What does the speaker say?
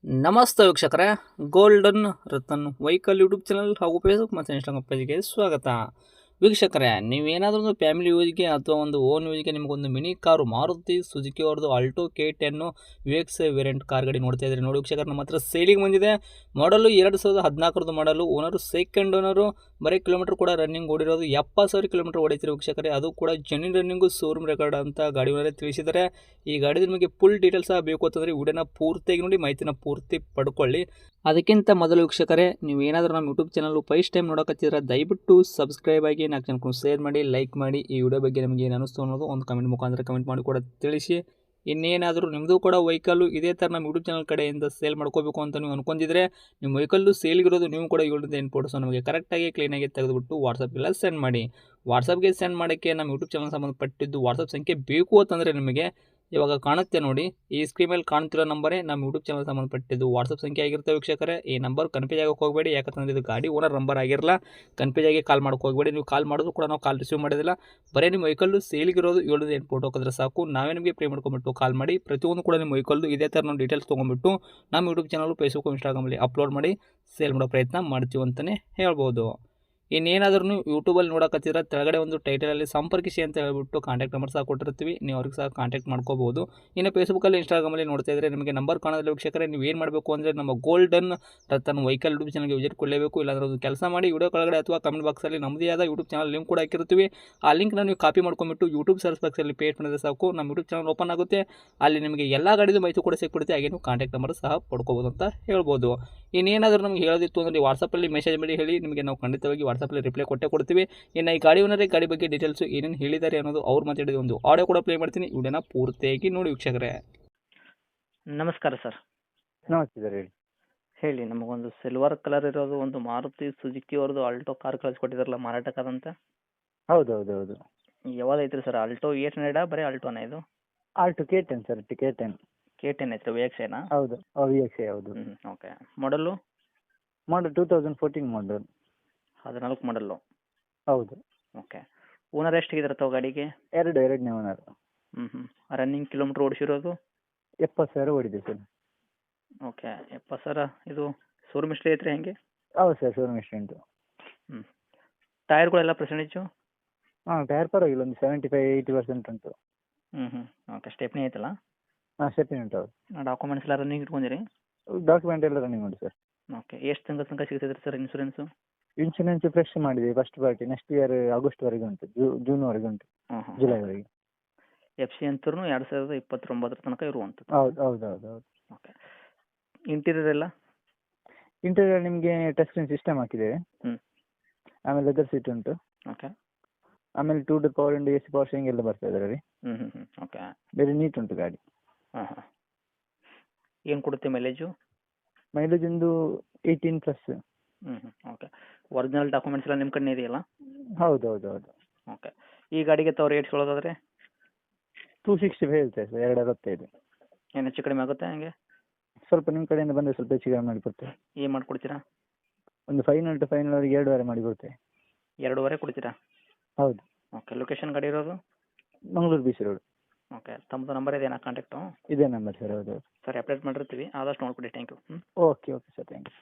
ನಮಸ್ತೆ ವೀಕ್ಷಕರೇ, golden Ratan vehicle YouTube channel ಹಾಗೂ ಫೇಸ್ಬುಕ್ ಮತ್ತು ಇನ್ಸ್ಟಾಗ್ರಾಮ್ ಪೇಜ್ಗೆ ಸ್ವಾಗತ. ವೀಕ್ಷಕರೇ, ನೀವೇನಾದರೂ ಒಂದು ಫ್ಯಾಮಿಲಿ ಯೂಸ್ಗೆ ಅಥವಾ ಒಂದು ಓನ್ ಯೂಸ್ಗೆ ನಿಮಗೊಂದು ಮಿನಿ ಕಾರು ಮಾರುತಿ ಸುಜುಕಿ ಅವ್ರದ್ದು Alto K10 UX variant car ಗಾಡಿ ನೋಡ್ತಾ ಇದ್ರಿ. ನೋಡಿ ವೀಕ್ಷಕರು, ನಮ್ಮ ಹತ್ರ ಸೇಲಿಗೆ ಬಂದಿದೆ. ಮಾಡಲು 2014 ಮಾಡಲು, ಓನರು ಸೆಕೆಂಡ್ ಓನರು. ಬರೀ ಕಿಲೋಮೀಟರ್ ಕೂಡ ರನ್ನಿಂಗ್ ಓಡಿರೋದು 70,000 ಕಿಲೋಮೀಟರ್ ಓಡಿತಿರಿ ವೀಕ್ಷಕರೇ. ಅದು ಕೂಡ ಜೆನ್ಯೂನ್ ರನ್ನಿಂಗು, ಶೋರೂಮ್ ರೆಕಾರ್ಡ್ ಅಂತ ಗಾಡಿ ಓನರೇ ತಿಳಿಸಿದ್ದಾರೆ. ಈ ಗಾಡಿದ ನಿಮಗೆ ಫುಲ್ ಡೀಟೇಲ್ಸ್ ಬೇಕು ಅಂತಂದರೆ ವಿಡಿಯೋನ ಪೂರ್ತಿಯಾಗಿ ನೋಡಿ, ಮಾಹಿತಿನ ಪೂರ್ತಿ ಪಡ್ಕೊಳ್ಳಿ. ಅದಕ್ಕಿಂತ ಮೊದಲು ವೀಕ್ಷಕರೇ, ನೀವು ಏನಾದರೂ ನಮ್ಮ ಯೂಟ್ಯೂಬ್ ಚಾನಲ್ ಫಸ್ಟ್ ಟೈಮ್ ನೋಡೋಕತ್ತಿದ್ರೆ ದಯವಿಟ್ಟು ಸಬ್ಸ್ಕ್ರೈಬ್ ಆಗಿ, 4 ಜನಕ್ಕೂ ಶೇರ್ ಮಾಡಿ, ಲೈಕ್ ಮಾಡಿ. ಈ ವಿಡಿಯೋ ಬಗ್ಗೆ ನಿಮಗೆ ಏನು ಅನಿಸ್ತು ಅನ್ನೋದು ಒಂದು ಕಮೆಂಟ್ ಮುಖಾಂತರ ಕಮೆಂಟ್ ಮಾಡಿ ಕೂಡ ತಿಳಿಸಿ. ಇನ್ನೇನಾದರೂ ನಿಮ್ಮದು ಕೂಡ ವೆಹಿಕಲ್ಲು ಇದೇ ಥರ ನಮ್ಮ ಯೂಟ್ಯೂಬ್ ಚಾನಲ್ ಕಡೆಯಿಂದ ಸೇಲ್ ಮಾಡ್ಕೋಬೇಕು ಅಂತ ನೀವು ಅನ್ಕೊಂಡಿದ್ರೆ, ನಿಮ್ಮ ವೆಹಿಕಲ್ಲು ಸೇಲ್ಗಿರೋದು ನೀವು ಕೂಡ 7 ಫೋಟೋಸ್ ನಮಗೆ ಕರೆಕ್ಟಾಗಿ ಕ್ಲೀನಾಗಿ ತೆಗೆದುಬಿಟ್ಟು ವಾಟ್ಸಪ್ಗೆಲ್ಲ ಸೆಂಡ್ ಮಾಡಿ. ವಾಟ್ಸಪ್ಗೆ ಸೆಂಡ್ ಮಾಡೋಕ್ಕೆ ನಮ್ಮ ಯೂಟ್ಯೂಬ್ ಚಾನಲ್ ಸಂಬಂಧಪಟ್ಟಿದ್ದು ವಾಟ್ಸಪ್ ಸಂಖ್ಯೆ ಬೇಕು ಅಂತಂದರೆ ನಿಮಗೆ ಇವಾಗ ಕಾಣುತ್ತೆ ನೋಡಿ, ಈ ಸ್ಕ್ರೀನ್ ಮೇಲೆ ಕಾಣ್ತಿರೋ ನಂಬರೇ ನಮ್ಮ ಯೂಟ್ಯೂಬ್ ಚಾನಲ್ ಸಂಬಂಧಪಟ್ಟಿದ್ದು ವಾಟ್ಸಪ್ ಸಂಖ್ಯೆ ಆಗಿರುತ್ತೆ ವೀಕ್ಷಕರೇ. ಈ ನಂಬರ್ ಕನ್ಫ್ಯೂಸ್ ಆಗೋಕೆ ಹೋಗಬೇಡಿ, ಯಾಕಂತಂದರೆ ಇದು ಗಾಡಿ ಓನರ್ ನಂಬರ್ ಆಗಿರಲ್ಲ. ಕನ್ಫ್ಯೂಸ್ ಆಗಿ ಕಾಲ್ ಮಾಡೋಕೆ ಹೋಗಬೇಡಿ. ನೀವು ಕಾಲ್ ಮಾಡಿದ್ರು ಕೂಡ ನಾವು ಕಾಲ್ ರಿಸೀವ್ ಮಾಡೋದಿಲ್ಲ. ಬರೀ ನಿಮ್ಮ ವೆಹಿಕಲ್ಲು ಸೇಲಿಗಿರೋದು 7 ಫೋಟೋ ಹಾಕಿದ್ರೆ ಸಾಕು, ನಾವೇ ನಿಮಗೆ ಪೇ ಮಾಡ್ಕೊಂಬಿಟ್ಟು ಕಾಲ್ ಮಾಡಿ. ಪ್ರತಿಯೊಂದು ಕೂಡ ನಿಮ್ಮ ವೆಹಿಕಲ್ದು ಇದೇ ಥರ ನಾವು ಡೀಟೇಲ್ಸ್ ತೊಗೊಂಡ್ಬಿಟ್ಟು ನಮ್ಮ ಯೂಟ್ಯೂಬ್ ಚಾನಲ್, ಫೇಸ್ಬುಕ್, ಇನ್ಸ್ಟಾಗ್ರಾಮಲ್ಲಿ ಅಪ್ಲೋಡ್ ಮಾಡಿ ಸೇಲ್ ಮಾಡೋ ಪ್ರಯತ್ನ ಮಾಡ್ತೀವಿ ಅಂತಲೇ ಹೇಳ್ಬೋದು. ಇನ್ನೇನಾದ್ರೂ ನೀವು ಯೂಟ್ಯೂಬಲ್ಲಿ ನೋಡೋಕತ್ತಿದ್ರೆ ಕೆಳಗಡೆ ಒಂದು ಟೈಟಲಲ್ಲಿ ಸಂಪರ್ಕಿಸಿ ಅಂತ ಹೇಳ್ಬಿಟ್ಟು ಕಾಂಟ್ಯಾಕ್ಟ್ ನಂಬರ್ ಸಹ ಕೊಟ್ಟಿರ್ತೀವಿ, ನೀವು ಅವ್ರಿಗೆ ಸಹ ಕಾಂಟ್ಯಾಕ್ಟ್ ಮಾಡ್ಕೋಬೋದು. ಇನ್ನು ಫೇಸ್ಬುಕ್ಕಲ್ಲಿ, ಇನ್ಸ್ಟಾಗ್ರಾಮಲ್ಲಿ ನೋಡ್ತಾ ಇದ್ದರೆ ನಿಮಗೆ ನಂಬರ್ ಕಾಣೋದಿಲ್ಲ ವೀಕ್ಷಕರೇ. ನೀವು ಏನು ಮಾಡಬೇಕು ಅಂದರೆ ನಮ್ಮ ಗೋಲ್ಡನ್ ರತನ್ ವೆಹಿಕಲ್ ಯೂಟ್ಯೂಬ್ ಚಾನಲ್ಗೆ ವಿಸಿಟ್ ಕೊಡಲೇಬೇಕು. ಇಲ್ಲಾಂದ್ರೆ ಒಂದು ಕೆಲಸ ಮಾಡಿ, ವಿಡಿಯೋ ಕೆಳಗಡೆ ಅಥವಾ ಕಮೆಂಟ್ ಬಾಕ್ಸಲ್ಲಿ ನಮ್ಮದೇ ಆದ ಯೂಟ್ಯೂಬ್ ಚಾನಲ್ ಲಿಂಕ್ ಕೂಡ ಹಾಕಿರ್ತೀವಿ. ಆ ಲಿಂಕ್ನ ನೀವು ಕಾಪಿ ಮಾಡ್ಕೊಂಬಿಟ್ಟು ಯೂಟ್ಯೂಬ್ ಸರ್ಚ್ ಬಾಕ್ಸಲ್ಲಿ ಪೇಸ್ಟ್ ಮಾಡಿದ್ರೆ ಸಾಕು, ನಮ್ಮ ಯೂಟ್ಯೂಬ್ ಚಾನಲ್ ಓಪನ್ ಆಗುತ್ತೆ. ಅಲ್ಲಿ ನಿಮಗೆ ಎಲ್ಲ ಗಾಡಿದು ಮಾಹಿತಿ ಕೂಡ ಸಿಕ್ಬಿಡುತ್ತೆ. ಹಾಗೆ ನೀವು ಕಾಂಟ್ಯಾಕ್ಟ್ ನಂಬರ್ ಸಹ ಪಡ್ಕೋಬೋದು ಅಂತ ಹೇಳ್ಬೋದು. ಇನ್ನೇನಾದರೂ ನಮಗೆ ಹೇಳೋದಿತ್ತು ಅಂದರೆ ವಾಟ್ಸಪ್ಪಲ್ಲಿ ಮೆಸೇಜ್ ಮಾಡಿ ಹೇಳಿ, ನಿಮಗೆ ನಾವು ಖಂಡಿತವಾಗಿ ವಾಟ್ಸಪ್ಪಲ್ಲಿ ರಿಪ್ಲೈ ಕೊಡ್ತೀವಿ. ಇನ್ನು ಈ ಗಾಡಿ ಓನರೇ ಗಾಡಿ ಬಗ್ಗೆ ಡೀಟೇಲ್ಸು ಏನೇನು ಹೇಳಿದ್ದಾರೆ ಅನ್ನೋದು ಅವ್ರು ಮಾತಾಡಿದ ಒಂದು ಆಡಿಯೋ ಕೂಡ ಪ್ಲೇ ಮಾಡ್ತೀನಿ. ವಿಡಿಯೋನ ಪೂರ್ತಿಯಾಗಿ ನೋಡಿ ವೀಕ್ಷಕರೇ. ನಮಸ್ಕಾರ ಸರ್. ನಮಸ್ತೆ ಸರ್, ಹೇಳಿ. ಹೇಳಿ, ನಮಗೊಂದು ಸಿಲ್ವರ್ ಕಲರ್ ಇರೋದು ಒಂದು ಮಾರುತಿ ಸುಜುಕಿ ಅವ್ರದ್ದು ಆಲ್ಟೋ ಕಾರ್ ಕಳಿಸ್ಕೊಟ್ಟಿದ್ರಲ್ಲ ಮಾರಾಟಕ್ಕಾದಂತ. ಹೌದು ಹೌದು ಹೌದು. ಯಾವ್ದು ಐತ್ರಿ ಸರ್? ಆಲ್ಟೋ 800 ಬರೀ ಆಲ್ಟೋನ ಇದು? Alto K10 sir, K10. K10 ಐತ್ರಿ, VX-ನಾ? ಹೌದು, VX ಹೌದು. ಓಕೆ. ಮಾಡಲು? ಮಾಡಲ್ 2014 ಮಾಡಲ್. 14 ಮಾಡಲ್ಲು. ಹೌದು. ಓಕೆ. ಓನರ್ ಎಷ್ಟಿಗಿದ್ರೆ ತಾವು ಗಾಡಿಗೆ? ಎರಡನೇ ಓನರ್. Running kilometre ಓಡಿಸಿರೋದು? 70,000 ಓಡಿದೆ ಸರ್. ಓಕೆ. 70,000. ಇದು ಶೋರೂಮ್ ಹಿಸ್ಟ್ರಿ ಐತ್ರಿ ಹೆಂಗೆ? ಹೌದು ಸರ್, ಶೋರೂಮ್ ಎಷ್ಟು ಉಂಟು. ಟೈರ್ಗಳೆಲ್ಲ ಪರ್ಸೆಂಟೇಜು? ಟೈರ್ ಪರವಾಗಿಲ್ಲ, ಒಂದು 75-80% ಉಂಟು. ಓಕೆ. ಸ್ಟೆಪ್ನಿ ಐತಲ್ಲ? ಸ್ಟೆಪ್ನಿ ಉಂಟು. ಹೌದು. ಡಾಕ್ಯುಮೆಂಟ್ಸ್ ಎಲ್ಲ ರನ್ನಿಂಗ್ ಇಟ್ಕೊಂಡಿರಿ? ಡಾಕ್ಯುಮೆಂಟ್ ಎಲ್ಲ ರನ್ನಿಂಗ್ ಉಂಟು ಸರ್. ಓಕೆ. ಎಷ್ಟು ತಿಂಗಳ ತನಕ ಸಿಗ್ತೈತ್ರಿ ಸರ್ ಇನ್ಶೂರೆನ್ಸು? ಇನ್ಶೂರೆನ್ಸ್ ಫ್ರೆಶ್ ಮಾಡಿದೆ, ಫಸ್ಟ್ ಪಾರ್ಟಿ. ನೆಕ್ಸ್ಟ್ ಇಯರ್ ಆಗಸ್ಟ್ವರೆಗೆ ಉಂಟು, ಜೂನ್ವರೆಗೆ ಉಂಟು, ಜುಲೈವರೆಗೆ. FC ಅಂತೂ 2029 ತನಕ ಇರುವಂಥದ್ದು. ಹೌದು ಹೌದು ಹೌದು ಹೌದು. ಓಕೆ. ಇಂಟೀರಿಯರ್ ಎಲ್ಲ? ಇಂಟೀರಿಯರ್ ನಿಮಗೆ ಟಚ್ ಸ್ಕ್ರೀನ್ ಸಿಸ್ಟಮ್ ಹಾಕಿದ್ದೇವೆ. ಆಮೇಲೆ ಲೆದರ್ ಸೀಟ್ ಉಂಟು. ಓಕೆ. ಆಮೇಲೆ 2 door power window, AC power steering ಎಲ್ಲ ಬರ್ತದೆ ಅದರಲ್ಲಿ. ಓಕೆ. ಬೇರೆ ನೀಟ್ ಉಂಟು ಗಾಡಿ. ಏನು ಕೊಡುತ್ತೆ ಮೈಲೇಜು? ಮೈಲೇಜ್ ಒಂದು 18+. ಓಕೆ. ಒರಿಜಿನಲ್ ಡಾಕ್ಯುಮೆಂಟ್ಸ್ ಎಲ್ಲ ನಿಮ್ಮ ಕಡೆ ಇದೆಯಲ್ಲ? ಹೌದು ಹೌದು ಹೌದು. ಓಕೆ. ಈ ಗಾಡಿಗೆ ತಾವು ರೇಟ್ ಹೇಳೋದಾದ್ರೆ? 265 ಹೇಳ್ತೇವೆ ಸರ್, 265. ಏನು ಹೆಚ್ಚು ಕಡಿಮೆ ಆಗುತ್ತೆ ಹಂಗೆ? ಸ್ವಲ್ಪ ನಿಮ್ಮ ಕಡೆಯಿಂದ ಬಂದರೆ ಸ್ವಲ್ಪ ಹೆಚ್ಚು ಕಡಿಮೆ ಮಾಡಿಕೊಡ್ತೇವೆ. ಏನು ಮಾಡಿಕೊಡ್ತೀರಾ? ಒಂದು ಫೈನಲ್ ಟು ಫೈನಲ್ ಅವರಿಗೆ 2.5 ಮಾಡಿಕೊಡ್ತೇವೆ. 2.5 ಕೊಡ್ತೀರಾ? ಹೌದು. ಓಕೆ. ಲೊಕೇಶನ್ ಗಾಡಿ ಇರೋದು? Mangaluru BC road. ಓಕೆ. ತಮ್ಮದು ನಂಬರ್ ಇದೆಯಾ ಕಾಂಟ್ಯಾಕ್ಟು? ಇದೇ ನಂಬರ್ ಸರ್. ಹೌದು. ಸರಿ, ಅಪ್ಡೇಟ್ ಮಾಡಿರ್ತೀವಿ, ಆದಷ್ಟು ನೋಡ್ಕೊಡಿ. Thank you. Okay okay sir, thank you.